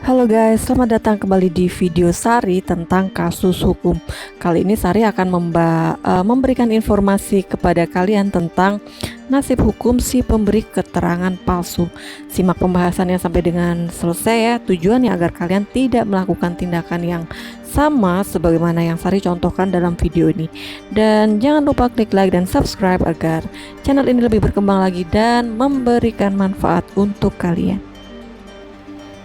Halo guys, selamat datang kembali di video Sari tentang kasus hukum. Kali ini Sari akan memberikan informasi kepada kalian tentang nasib hukum si pemberi keterangan palsu. Simak pembahasannya sampai dengan selesai ya. Tujuannya agar kalian tidak melakukan tindakan yang sama sebagaimana yang Sari contohkan dalam video ini. Dan jangan lupa klik like dan subscribe agar channel ini lebih berkembang lagi dan memberikan manfaat untuk kalian.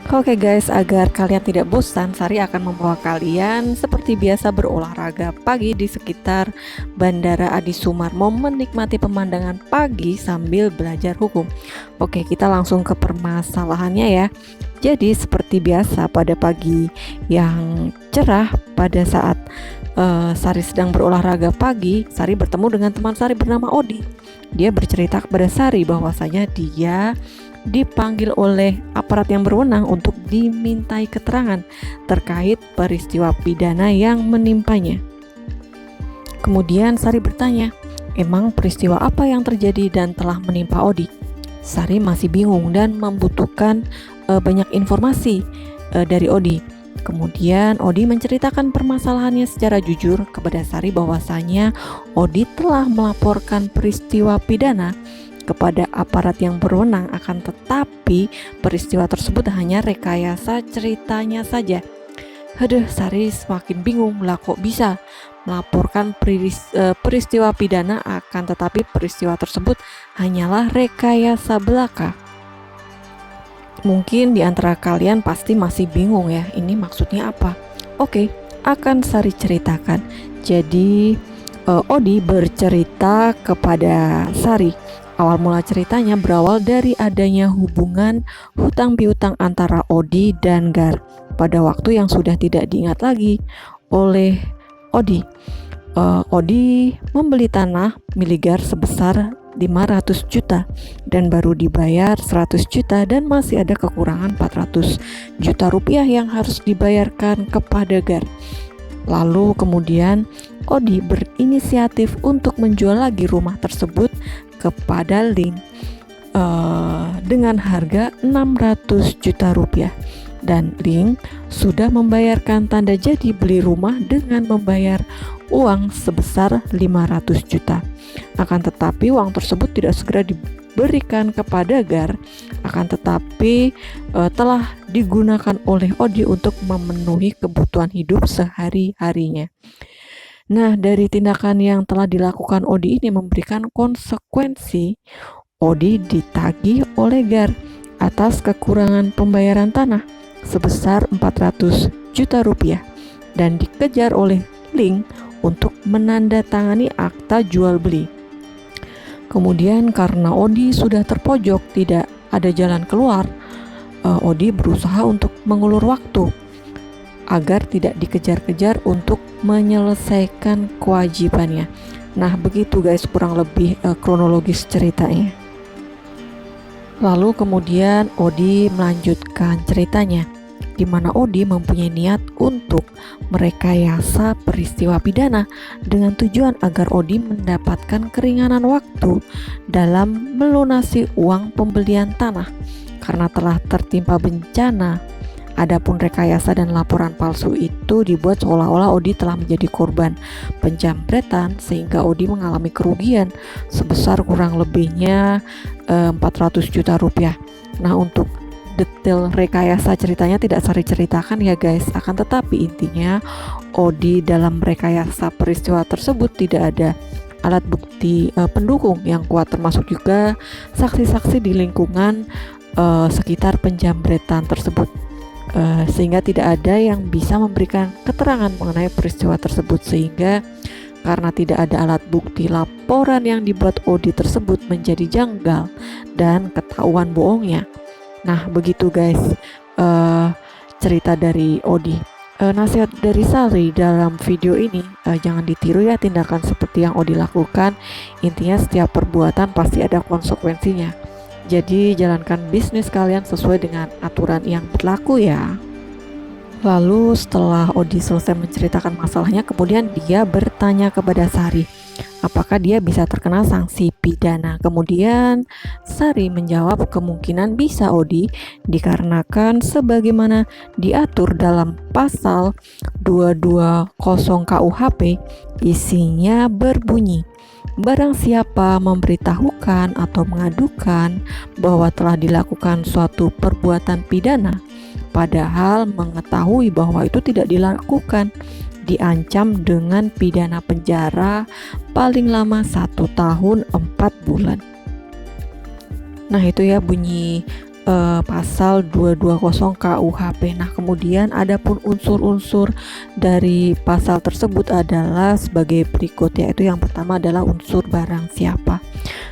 Oke guys, agar kalian tidak bosan, Sari akan membawa kalian seperti biasa berolahraga pagi di sekitar Bandara Adi Sumarmo, menikmati pemandangan pagi sambil belajar hukum. Oke, kita langsung ke permasalahannya ya. Jadi seperti biasa pada pagi yang cerah, pada saat Sari sedang berolahraga pagi, Sari bertemu dengan teman Sari bernama Odi. Dia bercerita kepada Sari bahwasanya dia dipanggil oleh aparat yang berwenang untuk dimintai keterangan terkait peristiwa pidana yang menimpanya. Kemudian Sari bertanya, emang peristiwa apa yang terjadi dan telah menimpa Odi? Sari masih bingung dan membutuhkan banyak informasi dari Odi. Kemudian Odi menceritakan permasalahannya secara jujur kepada Sari bahwasanya Odi telah melaporkan peristiwa pidana kepada aparat yang berwenang, akan tetapi peristiwa tersebut hanya rekayasa ceritanya saja. Sari semakin bingung, lah kok bisa melaporkan peristiwa pidana akan tetapi peristiwa tersebut hanyalah rekayasa belaka. Mungkin di antara kalian pasti masih bingung ya, ini maksudnya apa? Oke, akan Sari ceritakan. Jadi Odi bercerita kepada Sari. Awal mula ceritanya berawal dari adanya hubungan hutang piutang antara Odi dan Gar pada waktu yang sudah tidak diingat lagi oleh Odi. Odi membeli tanah milik Gar sebesar 500 juta dan baru dibayar 100 juta dan masih ada kekurangan 400 juta rupiah yang harus dibayarkan kepada Gar. Lalu kemudian Odi berinisiatif untuk menjual lagi rumah tersebut kepada Ling dengan harga 600 juta rupiah, dan Ling sudah membayarkan tanda jadi beli rumah dengan membayar uang sebesar 500 juta. Akan tetapi uang tersebut tidak segera diberikan kepada Gar, akan tetapi telah digunakan oleh Odi untuk memenuhi kebutuhan hidup sehari-harinya. Nah, dari tindakan yang telah dilakukan Odi ini memberikan konsekuensi. Odi ditagih oleh Gar atas kekurangan pembayaran tanah sebesar 400 juta rupiah dan dikejar oleh Ling untuk menandatangani akta jual beli. Kemudian karena Odi sudah terpojok, tidak ada jalan keluar, Odi berusaha untuk mengulur waktu agar tidak dikejar-kejar untuk menyelesaikan kewajibannya. Nah, begitu guys kurang lebih kronologis ceritanya. Lalu kemudian Odi melanjutkan ceritanya, di mana Odi mempunyai niat untuk merekayasa peristiwa pidana dengan tujuan agar Odi mendapatkan keringanan waktu dalam melunasi uang pembelian tanah karena telah tertimpa bencana. Adapun rekayasa dan laporan palsu itu dibuat seolah-olah Odi telah menjadi korban penjambretan sehingga Odi mengalami kerugian sebesar kurang lebihnya 400 juta rupiah. Nah, untuk detail rekayasa ceritanya tidak Sari ceritakan ya guys, akan tetapi intinya Odi dalam rekayasa peristiwa tersebut tidak ada alat bukti pendukung yang kuat, termasuk juga saksi-saksi di lingkungan sekitar penjambretan tersebut. Sehingga tidak ada yang bisa memberikan keterangan mengenai peristiwa tersebut, sehingga karena tidak ada alat bukti, laporan yang dibuat Odi tersebut menjadi janggal dan ketahuan bohongnya. Nah, begitu guys cerita dari Odi. Nasihat dari Sari dalam video ini, jangan ditiru ya tindakan seperti yang Odi lakukan. Intinya setiap perbuatan pasti ada konsekuensinya. Jadi jalankan bisnis kalian sesuai dengan aturan yang berlaku ya. Lalu setelah Odi selesai menceritakan masalahnya, kemudian dia bertanya kepada Sari, apakah dia bisa terkena sanksi pidana. Kemudian Sari menjawab, kemungkinan bisa Odi, dikarenakan sebagaimana diatur dalam pasal 220 KUHP, isinya berbunyi, barang siapa memberitahukan atau mengadukan bahwa telah dilakukan suatu perbuatan pidana padahal mengetahui bahwa itu tidak dilakukan, diancam dengan pidana penjara paling lama 1 tahun 4 bulan. Nah itu ya bunyi pasal 220 KUHP. Nah kemudian adapun unsur-unsur dari pasal tersebut adalah sebagai berikut, yaitu yang pertama adalah unsur barang siapa.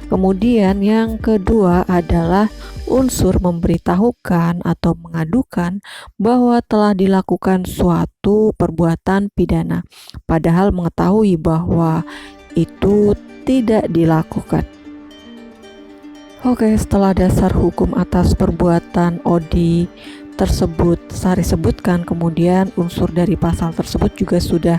Kemudian yang kedua adalah unsur memberitahukan atau mengadukan bahwa telah dilakukan suatu perbuatan pidana, padahal mengetahui bahwa itu tidak dilakukan. Oke, setelah dasar hukum atas perbuatan Odi tersebut Sari sebutkan, kemudian unsur dari pasal tersebut juga sudah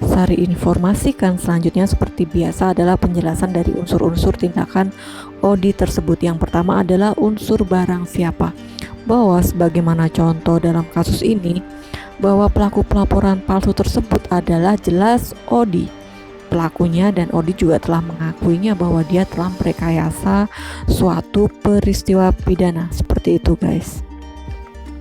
Sari informasikan. Selanjutnya seperti biasa adalah penjelasan dari unsur-unsur tindakan Odi tersebut. Yang pertama adalah unsur barang siapa, bahwa sebagaimana contoh dalam kasus ini, bahwa pelaku pelaporan palsu tersebut adalah jelas Odi pelakunya, dan Odi juga telah mengakuinya bahwa dia telah merekayasa suatu peristiwa pidana. Seperti itu guys.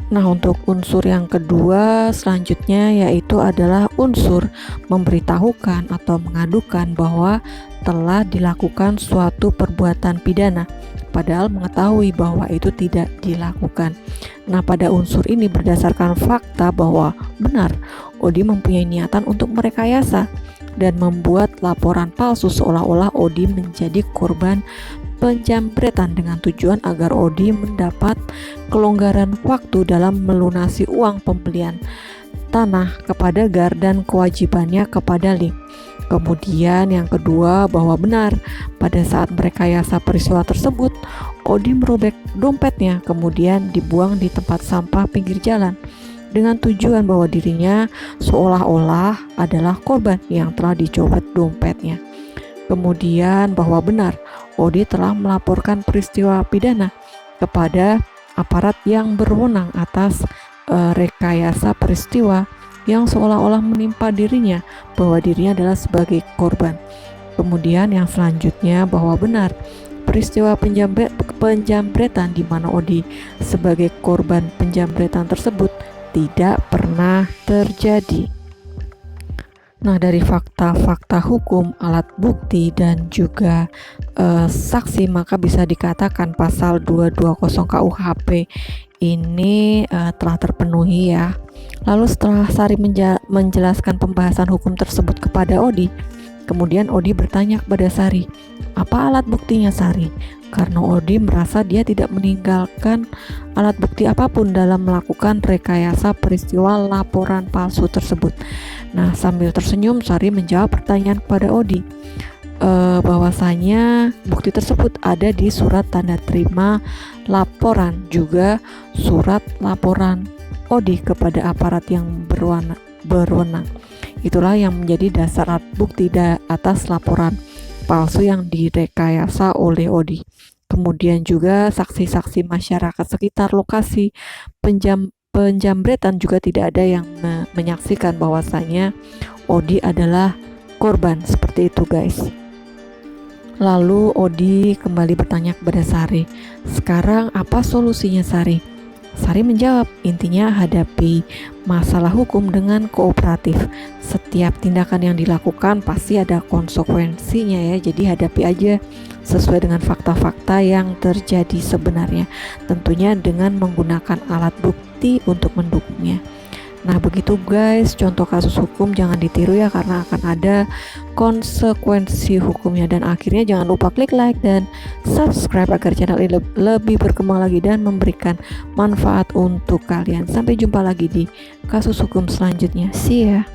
Nah untuk unsur yang kedua selanjutnya yaitu adalah unsur memberitahukan atau mengadukan bahwa telah dilakukan suatu perbuatan pidana padahal mengetahui bahwa itu tidak dilakukan. Nah pada unsur ini berdasarkan fakta bahwa benar Odi mempunyai niatan untuk merekayasa dan membuat laporan palsu seolah-olah Odi menjadi korban penjambretan dengan tujuan agar Odi mendapat kelonggaran waktu dalam melunasi uang pembelian tanah kepada Gar dan kewajibannya kepada Ling. Kemudian yang kedua bahwa benar pada saat merekayasa peristiwa tersebut Odi merobek dompetnya kemudian dibuang di tempat sampah pinggir jalan dengan tujuan bahwa dirinya seolah-olah adalah korban yang telah dicopet dompetnya. Kemudian bahwa benar Odi telah melaporkan peristiwa pidana kepada aparat yang berwenang atas rekayasa peristiwa yang seolah-olah menimpa dirinya, bahwa dirinya adalah sebagai korban. Kemudian yang selanjutnya bahwa benar peristiwa penjambretan di mana Odi sebagai korban penjambretan tersebut tidak pernah terjadi. Nah dari fakta-fakta hukum, alat bukti, dan juga saksi, maka bisa dikatakan pasal 220 KUHP ini telah terpenuhi ya. Lalu setelah Sari menjelaskan pembahasan hukum tersebut kepada Odi, kemudian Odi bertanya kepada Sari, apa alat buktinya Sari? Karena Odi merasa dia tidak meninggalkan alat bukti apapun dalam melakukan rekayasa peristiwa laporan palsu tersebut. Nah sambil tersenyum Sari menjawab pertanyaan kepada Odi, bahwasanya bukti tersebut ada di surat tanda terima laporan, juga surat laporan Odi kepada aparat yang berwenang. Itulah yang menjadi dasar alat bukti atas laporan palsu yang direkayasa oleh Odi. Kemudian juga saksi-saksi masyarakat sekitar lokasi penjambretan juga tidak ada yang menyaksikan bahwasanya Odi adalah korban. Seperti itu guys. Lalu Odi kembali bertanya kepada Sari, sekarang apa solusinya Sari? Sari menjawab, intinya hadapi masalah hukum dengan kooperatif. Setiap tindakan yang dilakukan pasti ada konsekuensinya ya, jadi hadapi aja sesuai dengan fakta-fakta yang terjadi sebenarnya, tentunya dengan menggunakan alat bukti untuk mendukungnya. Nah begitu guys contoh kasus hukum, jangan ditiru ya karena akan ada konsekuensi hukumnya. Dan akhirnya jangan lupa klik like dan subscribe agar channel ini lebih berkembang lagi dan memberikan manfaat untuk kalian. Sampai jumpa lagi di kasus hukum selanjutnya. See ya.